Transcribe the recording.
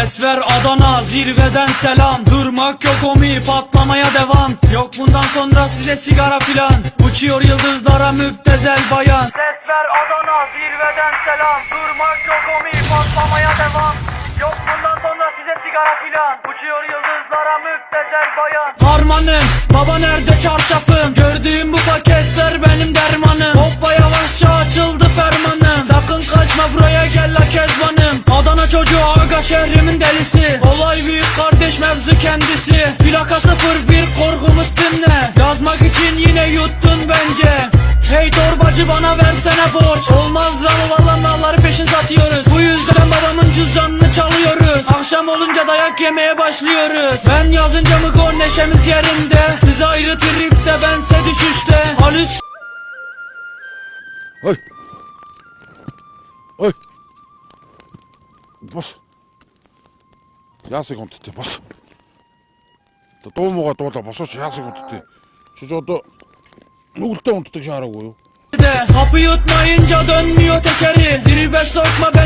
Ses ver Adana, zirveden selam. Durmak yok omi, patlamaya devam. Yok bundan sonra size sigara filan. Uçuyor yıldızlara müptezel bayan. Ses ver Adana, zirveden selam. Durmak yok omi, patlamaya devam. Yok bundan sonra size sigara filan. Uçuyor yıldızlara müptezel bayan. Harmanım, baba nerede çarşafım? Gördüğüm bu paketler benim dermanım. Hoppa yavaşça açıldı fermanım. Sakın kaçma buraya gel la kezbanım. Adana çocuğu aga şehrimin delisi. Olay büyük kardeş mevzu kendisi. Plaka 01 korkumuz dinle. Yazmak için yine yuttun bence. Hey torbacı bana versene borç. Olmaz lan valla malları peşin satıyoruz. Bu yüzden babamın cüzdanını çalıyoruz. Akşam olunca dayak yemeye başlıyoruz. Ben yazınca mı gol neşemiz yerinde. Siz ayrı tripte bense düşüşte. Halüs. Ой! Ой! Бос! Яасыг унтдээ бос. Дуумуугаа дуулаа босооч яасыг унтдээ. Şu одоо нүгэлтээ унтдаг шаараагүй юу? Hapı yutmayınca dönmüyor tekeri. Tribe sokma beni.